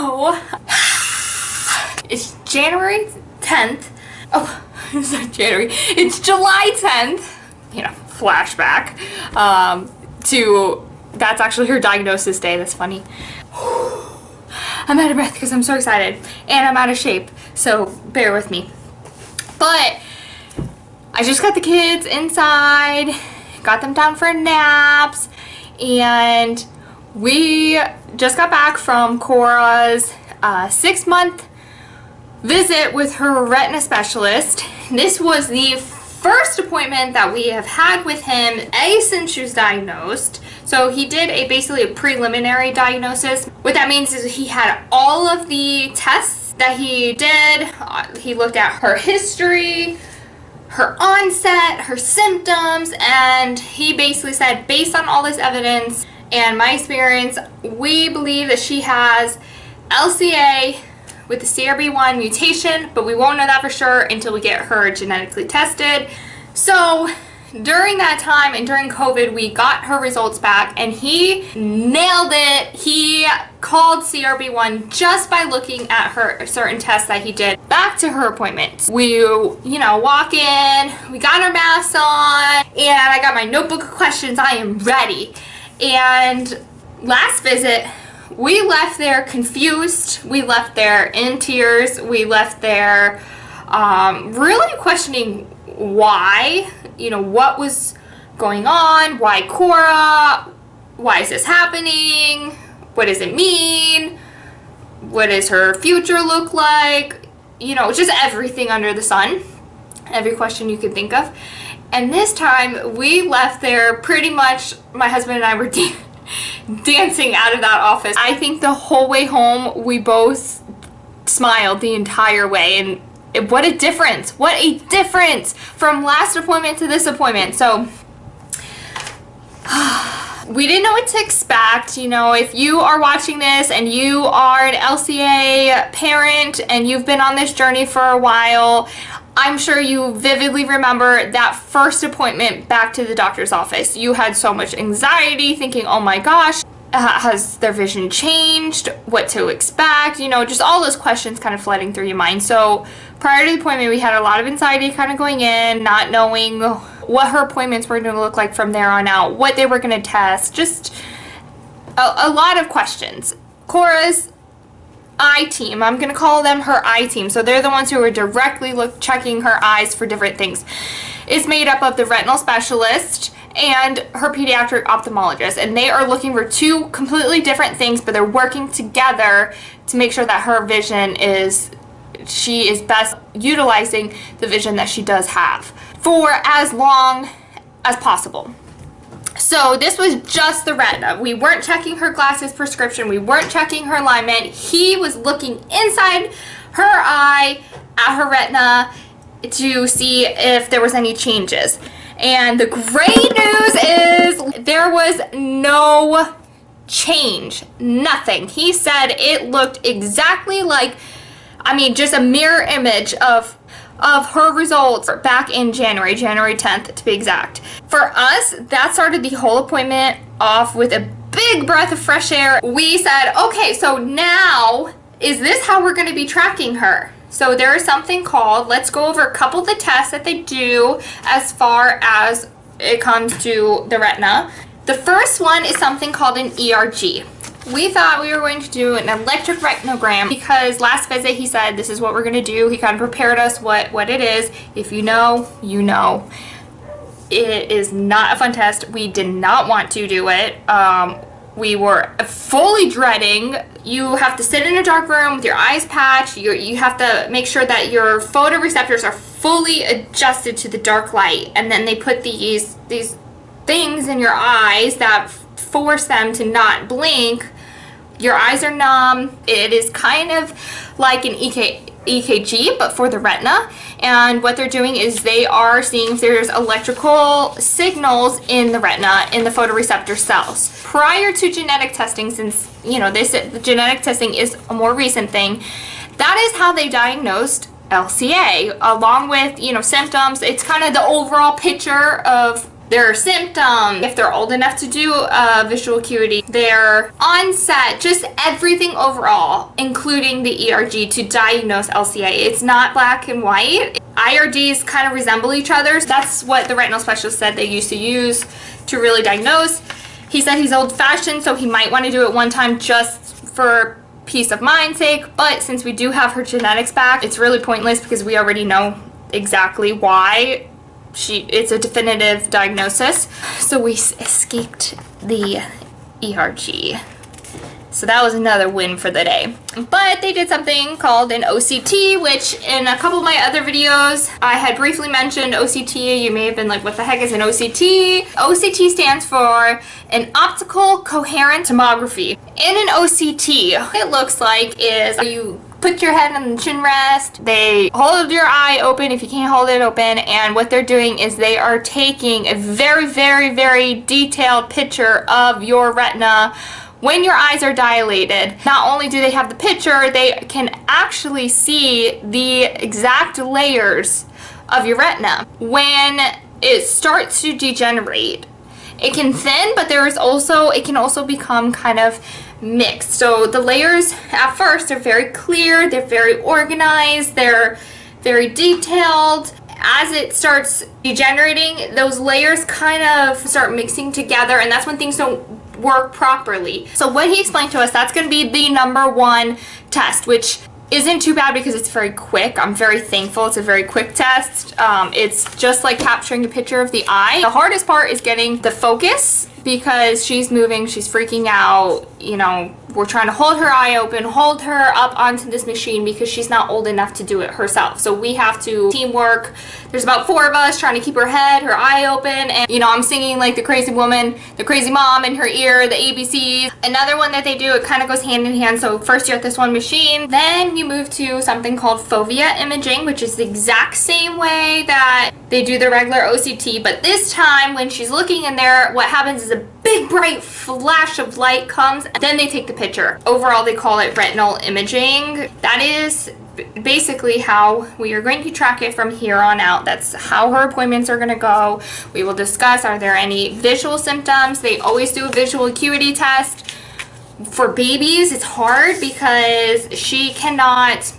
So, it's January 10th. Oh, it's not January. It's July 10th. You know, flashback to, that's actually her diagnosis day. That's funny. I'm out of breath because I'm so excited. And I'm out of shape. So, bear with me. But, I just got the kids inside. Got them down for naps. And we just got back from Cora's 6-month visit with her retina specialist. This was the first appointment that we have had with him since she was diagnosed. So he did basically a preliminary diagnosis. What that means is he had all of the tests that he did. He looked at her history, her onset, her symptoms, and he basically said, based on all this evidence and my experience, we believe that she has LCA with the CRB1 mutation, but we won't know that for sure until we get her genetically tested. So during that time and during COVID, we got her results back and he nailed it. He called CRB1 just by looking at her certain tests that he did. Back to her appointment. We, walk in, we got our masks on, and I got my notebook of questions. I am ready. And last visit, we left there confused. We left there in tears. We left there really questioning why, what was going on, why Cora, why is this happening, what does it mean, what does her future look like, just everything under the sun, every question you could think of. And this time we left there pretty much, my husband and I were dancing out of that office. I think the whole way home we both smiled the entire way, and what a difference from last appointment to this appointment. So we didn't know what to expect. If you are watching this and you are an LCA parent and you've been on this journey for a while, I'm sure you vividly remember that first appointment back to the doctor's office. You had so much anxiety thinking, oh my gosh, has their vision changed? What to expect? Just all those questions kind of flooding through your mind. So prior to the appointment, we had a lot of anxiety kind of going in, not knowing what her appointments were going to look like from there on out, what they were going to test, just a lot of questions. Cora's eye team, I'm going to call them her eye team, so they're the ones who are directly checking her eyes for different things. It's made up of the retinal specialist and her pediatric ophthalmologist, and they are looking for two completely different things, but they're working together to make sure that her vision she is best utilizing the vision that she does have for as long as possible. So this was just the retina. We weren't checking her glasses prescription. We weren't checking her alignment. He was looking inside her eye at her retina to see if there was any changes. And the great news is there was no change. Nothing. He said it looked exactly like, just a mirror image of her results back in January 10th to be exact. For us, that started the whole appointment off with a big breath of fresh air. We said, okay, so now, is this how we're going to be tracking her? So there is something called, let's go over a couple of the tests that they do as far as it comes to the retina. The first one is something called an ERG. We thought we were going to do an electric retinogram because last visit he said this is what we're going to do. He kind of prepared us what it is. If you know, you know. It is not a fun test. We did not want to do it. We were fully dreading. You have to sit in a dark room with your eyes patched. You have to make sure that your photoreceptors are fully adjusted to the dark light. And then they put these things in your eyes that force them to not blink. Your eyes are numb. It is kind of like an EKG, but for the retina. And what they're doing is they are seeing if there's electrical signals in the retina, in the photoreceptor cells. Prior to genetic testing, since, the genetic testing is a more recent thing, that is how they diagnosed LCA, along with, symptoms. It's kind of the overall picture of their symptoms, if they're old enough to do visual acuity, their onset, just everything overall, including the ERG to diagnose LCA. It's not black and white. IRDs kind of resemble each other. That's what the retinal specialist said they used to use to really diagnose. He said he's old-fashioned, so he might want to do it one time just for peace of mind's sake, but since we do have her genetics back, it's really pointless because we already know exactly why it's a definitive diagnosis. So we escaped the ERG. So that was another win for the day. But they did something called an OCT, which in a couple of my other videos, I had briefly mentioned OCT. You may have been like, what the heck is an OCT? OCT stands for an optical coherent tomography. In an OCT, what it looks like is you put your head on the chin rest, they hold your eye open if you can't hold it open, and what they're doing is they are taking a very, very, very detailed picture of your retina when your eyes are dilated. Not only do they have the picture, they can actually see the exact layers of your retina. When it starts to degenerate, it can thin, but it can also become kind of mixed. So the layers at first are very clear, they're very organized, they're very detailed. As it starts degenerating, those layers kind of start mixing together, and that's when things don't work properly. So what he explained to us, that's going to be the #1 test, which isn't too bad because it's very quick. I'm very thankful it's a very quick test. It's just like capturing a picture of the eye. The hardest part is getting the focus because she's moving, she's freaking out, you know, we're trying to hold her eye open, hold her up onto this machine because she's not old enough to do it herself. So we have to teamwork. There's about 4 of us trying to keep her head, her eye open, and you know, I'm singing like the crazy woman, the crazy mom in her ear, the ABCs. Another one that they do, it kind of goes hand in hand. So first you're at this one machine, then you move to something called fovea imaging, which is the exact same way that they do the regular OCT, but this time when she's looking in there, what happens is a big bright flash of light comes, and then they take the picture. Overall, they call it retinal imaging. That is basically how we are going to track it from here on out. That's how her appointments are going to go. We will discuss, are there any visual symptoms? They always do a visual acuity test. For babies, it's hard because she cannot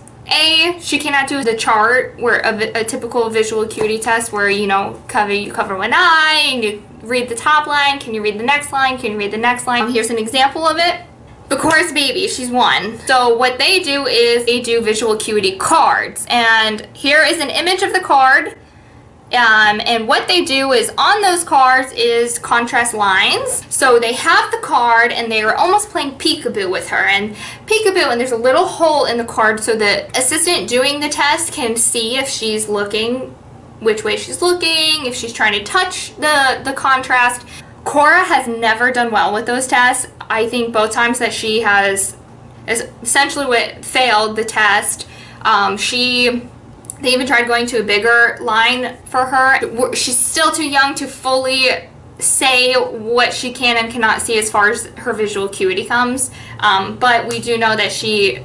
do the chart where a typical visual acuity test where, you know, you cover one eye and you read the top line. Can you read the next line? Can you read the next line? Here's an example of it. But Cora's baby, she's 1. So what they do is they do visual acuity cards. And here is an image of the card. And what they do is on those cards is contrast lines. So they have the card and they are almost playing peekaboo with her. And peekaboo, and there's a little hole in the card so the assistant doing the test can see if she's looking, which way she's looking, if she's trying to touch the contrast. Cora has never done well with those tests. I think both times that she has essentially failed the test, they even tried going to a bigger line for her. She's still too young to fully say what she can and cannot see as far as her visual acuity comes. But we do know that she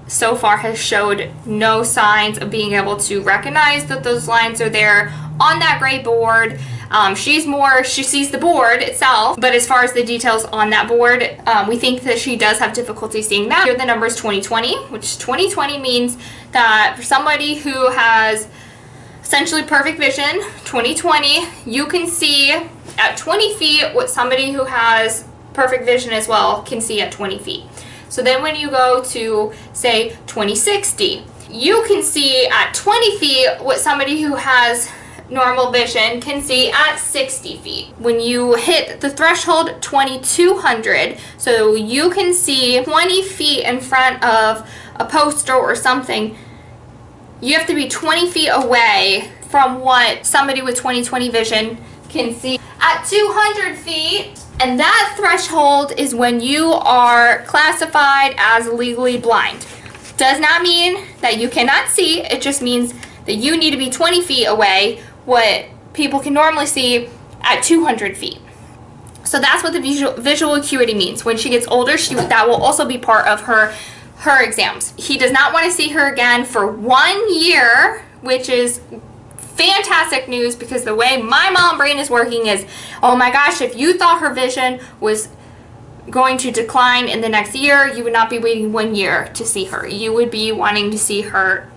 so far has showed no signs of being able to recognize that those lines are there on that gray board. She sees the board itself, but as far as the details on that board, we think that she does have difficulty seeing that. Here the number is 20/20, which 20/20 means that for somebody who has essentially perfect vision, 20/20, you can see at 20 feet what somebody who has perfect vision as well can see at 20 feet. So then when you go to, say, 20/60, you can see at 20 feet what somebody who has normal vision can see at 60 feet. When you hit the threshold 2200, so you can see 20 feet in front of a poster or something, you have to be 20 feet away from what somebody with 20/20 vision can see at 200 feet. And that threshold is when you are classified as legally blind. Does not mean that you cannot see, it just means that you need to be 20 feet away, what people can normally see at 200 feet. So that's what the visual acuity means. When she gets older, that will also be part of her exams. He does not want to see her again for 1 year, which is fantastic news, because the way my mom brain is working is, oh my gosh, if you thought her vision was going to decline in the next year, you would not be waiting 1 year to see her. You would be wanting to see her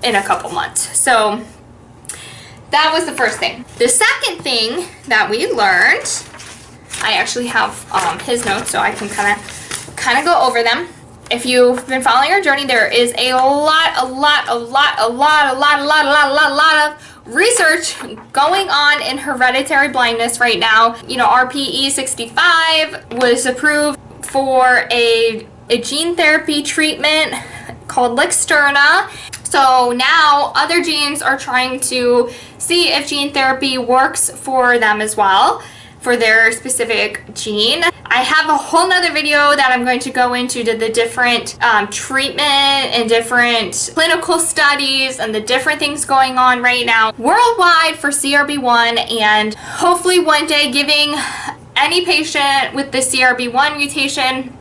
in a couple months. So that was the first thing. The second thing that we learned, I actually have his notes so I can kind of go over them. If you've been following our journey, there is a lot of research going on in hereditary blindness right now. You know, RPE 65 was approved for a gene therapy treatment called Luxturna. So now other genes are trying to see if gene therapy works for them as well, for their specific gene. I have a whole nother video that I'm going to go into the different treatment and different clinical studies and the different things going on right now worldwide for CRB1, and hopefully one day giving any patient with the CRB1 mutation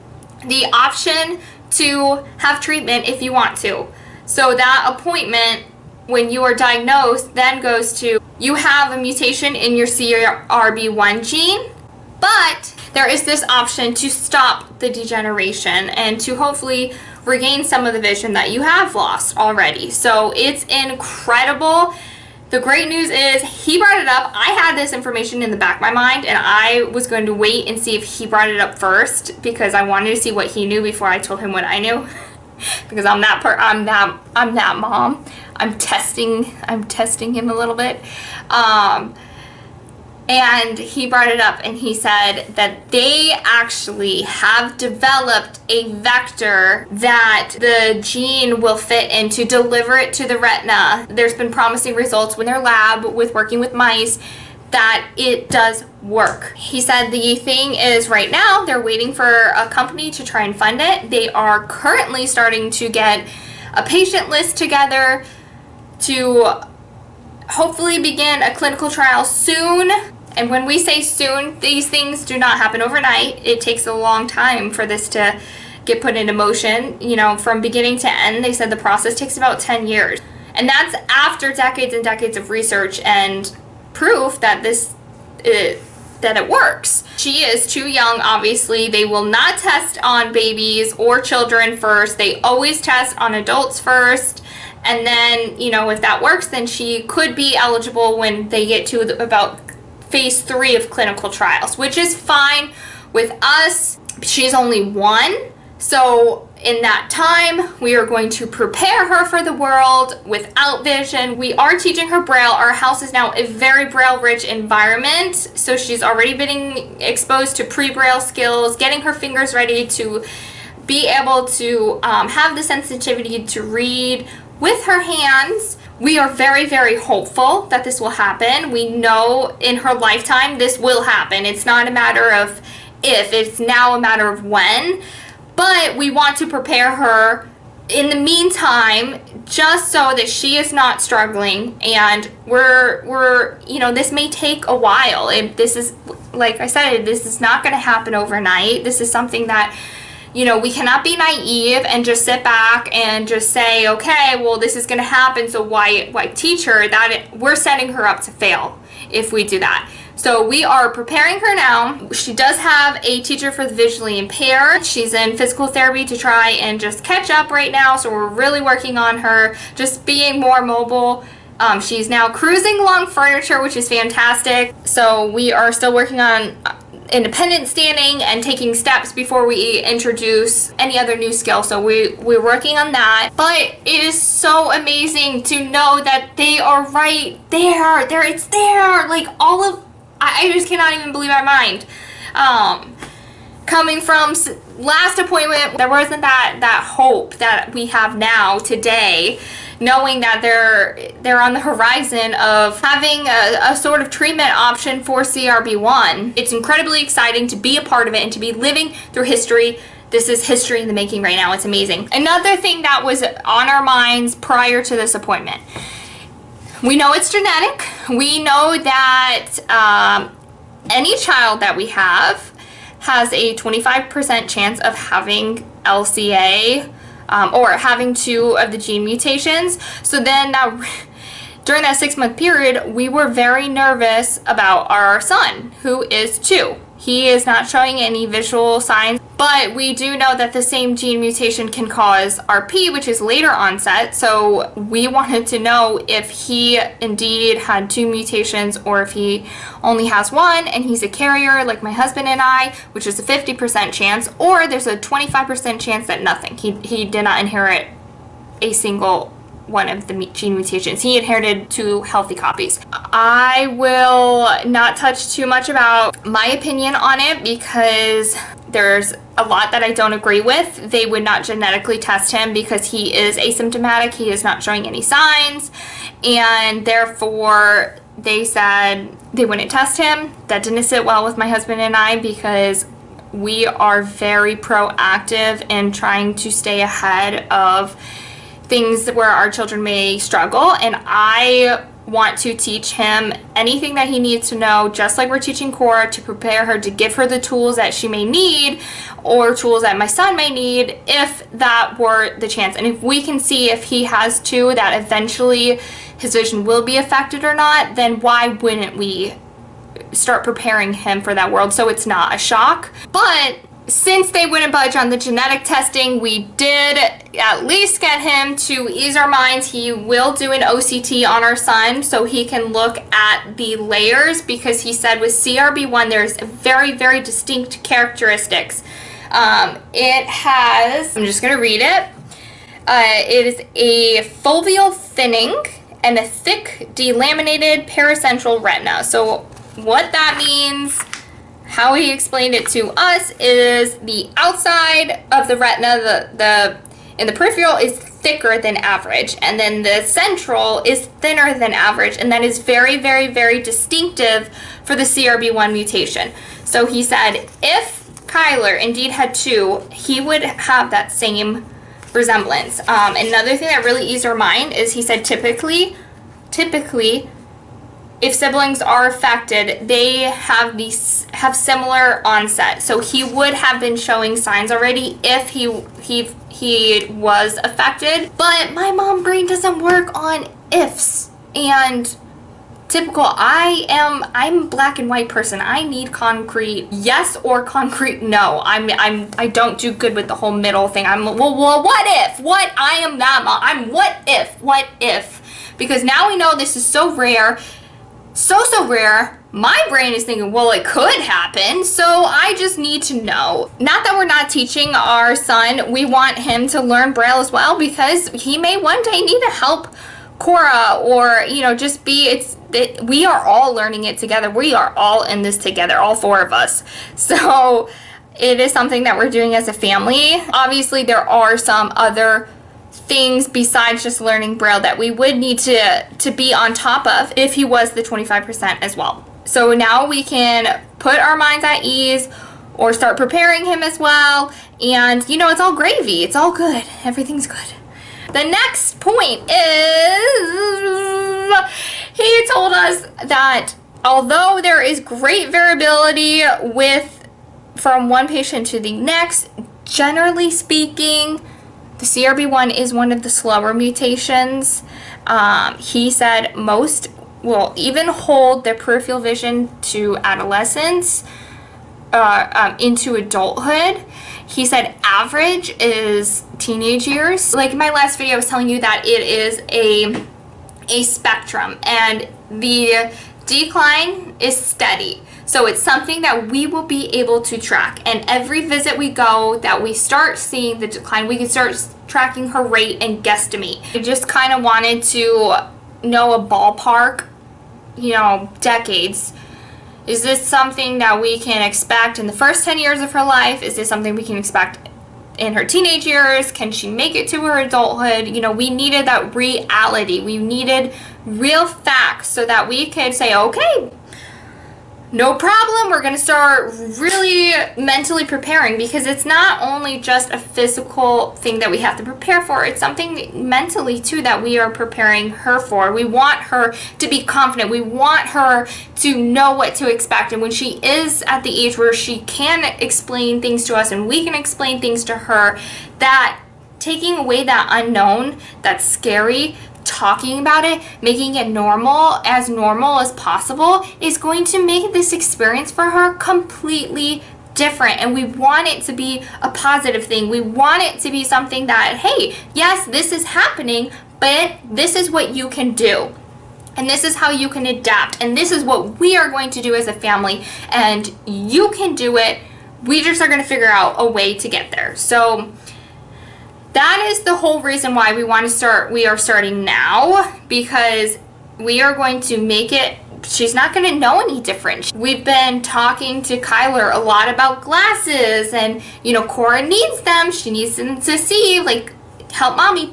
the option to have treatment if you want to. So that appointment, when you are diagnosed, then goes to, you have a mutation in your CRB1 gene, but there is this option to stop the degeneration and to hopefully regain some of the vision that you have lost already. So it's incredible. The great news is he brought it up. I had this information in the back of my mind, and I was going to wait and see if he brought it up first, because I wanted to see what he knew before I told him what I knew. Because I'm that mom. I'm testing him a little bit. And he brought it up, and he said that they actually have developed a vector that the gene will fit in to deliver it to the retina. There's been promising results in their lab with working with mice that it does work. He said the thing is, right now they're waiting for a company to try and fund it. They are currently starting to get a patient list together to hopefully begin a clinical trial soon. And when we say soon, these things do not happen overnight. It takes a long time for this to get put into motion. You know, from beginning to end, they said the process takes about 10 years. And that's after decades and decades of research and proof that that it works. She is too young, obviously. They will not test on babies or children first. They always test on adults first. And then, you know, if that works, then she could be eligible when they get to about phase 3 of clinical trials, which is fine with us. She's only 1. So in that time, we are going to prepare her for the world without vision. We are teaching her Braille. Our house is now a very Braille-rich environment. So she's already been exposed to pre-Braille skills, getting her fingers ready to be able to have the sensitivity to read with her hands. We are very, very hopeful that this will happen. We know in her lifetime this will happen. It's not a matter of if, it's now a matter of when. But we want to prepare her in the meantime, just so that she is not struggling. And we're you know, this may take a while. This is, like I said, this is not going to happen overnight. This is something that, you know, we cannot be naive and just sit back and just say, okay, well, this is going to happen, so why teach her? That we're setting her up to fail if we do that. So we are preparing her now. She does have a teacher for the visually impaired. She's in physical therapy to try and just catch up right now. So we're really working on her just being more mobile. She's now cruising along furniture, which is fantastic. So we are still working on independent standing and taking steps before we introduce any other new skill. So we're working on that. But it is so amazing to know that they are right there. It's there. Like all of, I just cannot even believe my mind. Coming from last appointment, there wasn't that hope that we have now today, knowing that they're on the horizon of having a sort of treatment option for CRB1. It's incredibly exciting to be a part of it and to be living through history. This is history in the making right now. It's amazing. Another thing that was on our minds prior to this appointment. We know it's genetic. We know that any child that we have has a 25% chance of having LCA or having 2 of the gene mutations. So then that during that 6-month period, we were very nervous about our son, who is 2. He is not showing any visual signs, but we do know that the same gene mutation can cause RP, which is later onset. So we wanted to know if he indeed had 2 mutations or if he only has 1 and he's a carrier like my husband and I, which is a 50% chance, or there's a 25% chance that nothing. He did not inherit a single one of the gene mutations. He inherited 2 healthy copies. I will not touch too much about my opinion on it because there's a lot that I don't agree with. They would not genetically test him because he is asymptomatic. He is not showing any signs, and therefore they said they wouldn't test him. That didn't sit well with my husband and I because we are very proactive in trying to stay ahead of things where our children may struggle, and I want to teach him anything that he needs to know, just like we're teaching Cora, to prepare her, to give her the tools that she may need or tools that my son may need if that were the chance. And if we can see if he has 2 that eventually his vision will be affected or not, then why wouldn't we start preparing him for that world so it's not a shock? But since they wouldn't budge on the genetic testing, we did at least get him to ease our minds. He will do an OCT on our son so he can look at the layers, because he said with CRB1 there's very, very distinct characteristics. It has, I'm just going to read it. It is a foveal thinning and a thick delaminated paracentral retina. So what that means, how he explained it to us, is the outside of the retina, in the peripheral, is thicker than average, and then the central is thinner than average, and that is very, very, very distinctive for the CRB1 mutation. So he said if Kyler indeed had 2, he would have that same resemblance. Another thing that really eased our mind is he said typically, if siblings are affected, they have similar onset. So he would have been showing signs already if he was affected. But my mom brain doesn't work on ifs. And typical, I'm a black and white person. I need concrete yes or concrete no. I don't do good with the whole middle thing. I'm well what if? What? I am that mom. I'm what if? Because now we know this is so rare. So rare. My brain is thinking, well, it could happen, so I just need to know. Not that we're not teaching our son. We want him to learn Braille as well, because he may one day need to help Cora, or just we are all learning it together. We are all in this together, all 4 of us. So it is something that we're doing as a family. Obviously, there are some other things besides just learning Braille that we would need to be on top of if he was the 25% as well. So now we can put our minds at ease or start preparing him as well. And it's all gravy. It's all good. Everything's good. The next point is he told us that although there is great variability from one patient to the next, generally speaking, the CRB1 is one of the slower mutations. He said most will even hold their peripheral vision to adolescence, into adulthood. He said average is teenage years. Like in my last video, I was telling you that it is a spectrum, and the decline is steady. So it's something that we will be able to track. And every visit we go that we start seeing the decline, we can start tracking her rate and guesstimate. I just kind of wanted to know a ballpark, decades. Is this something that we can expect in the first 10 years of her life? Is this something we can expect in her teenage years? Can she make it to her adulthood? We needed that reality. We needed real facts so that we could say, okay, no problem, we're going to start really mentally preparing, because it's not only just a physical thing that we have to prepare for, it's something mentally too that we are preparing her for. We want her to be confident. We want her to know what to expect. And when she is at the age where she can explain things to us and we can explain things to her, that taking away that unknown, that's scary, talking about it, making it normal as possible is going to make this experience for her completely different. And we want it to be a positive thing. We want it to be something that, hey, yes, this is happening, but this is what you can do. And this is how you can adapt. And this is what we are going to do as a family. And you can do it. We just are going to figure out a way to get there. So that is the whole reason why we are starting now, because we are going to make it, she's not going to know any different. We've been talking to Kyler a lot about glasses, and Cora needs them. She needs them to see, like, help mommy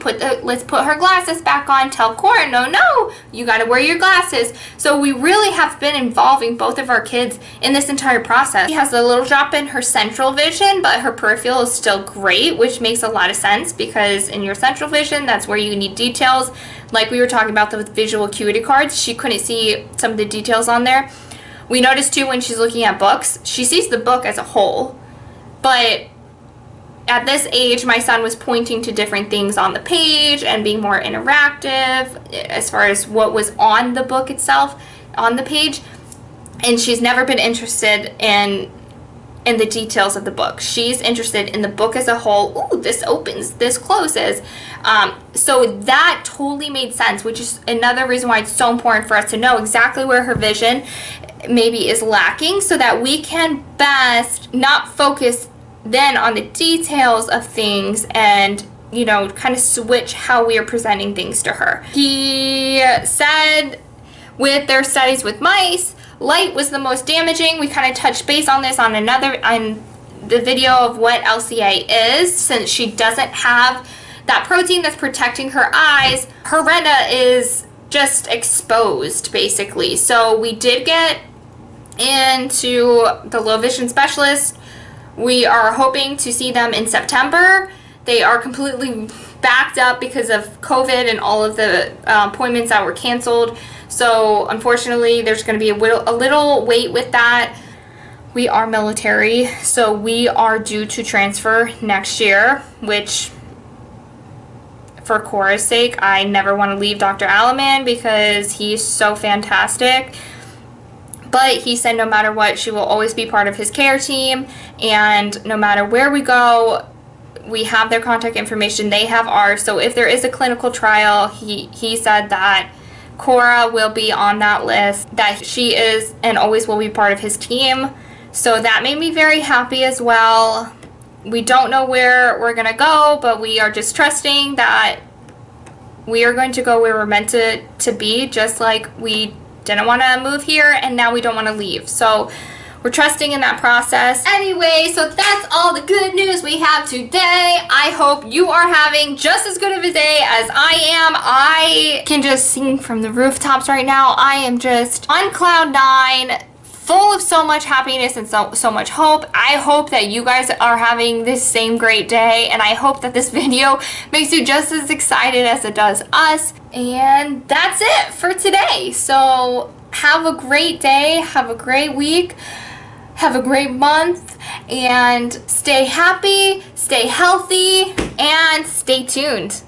let's put her glasses back on. Tell Cora, no, you got to wear your glasses. So we really have been involving both of our kids in this entire process. She has a little drop in her central vision, but her peripheral is still great, which makes a lot of sense, because in your central vision, that's where you need details. Like we were talking about the visual acuity cards, she couldn't see some of the details on there. We noticed too when she's looking at books, she sees the book as a whole, but at this age, my son was pointing to different things on the page and being more interactive as far as what was on the book itself, on the page. And she's never been interested in the details of the book. She's interested in the book as a whole. Ooh, this opens, this closes. So that totally made sense, which is another reason why it's so important for us to know exactly where her vision maybe is lacking, so that we can best not focus then on the details of things and kind of switch how we are presenting things to her. He said with their studies with mice, light was the most damaging. We kind of touched base on this on the video of what LCA is. Since she doesn't have that protein that's protecting her eyes, her retina is just exposed basically. So we did get into the low vision specialist. We are hoping to see them in September. They are completely backed up because of COVID and all of the appointments that were canceled. So unfortunately, there's going to be a little wait with that. We are military, so we are due to transfer next year, which for Cora's sake, I never want to leave Dr. Alaman because he's so fantastic. But he said no matter what, she will always be part of his care team, and no matter where we go, we have their contact information, they have ours. So if there is a clinical trial, he said that Cora will be on that list, that she is and always will be part of his team. So that made me very happy as well. We don't know where we're going to go, but we are just trusting that we are going to go where we're meant to be, just like we didn't want to move here and now we don't want to leave. So we're trusting in that process. Anyway, so that's all the good news we have today. I hope you are having just as good of a day as I am. I can just sing from the rooftops right now. I am just on cloud nine, full of so much happiness and so much hope. I hope that you guys are having this same great day, and I hope that this video makes you just as excited as it does us. And that's it for today. So have a great day, have a great week, have a great month, and stay happy, stay healthy, and stay tuned.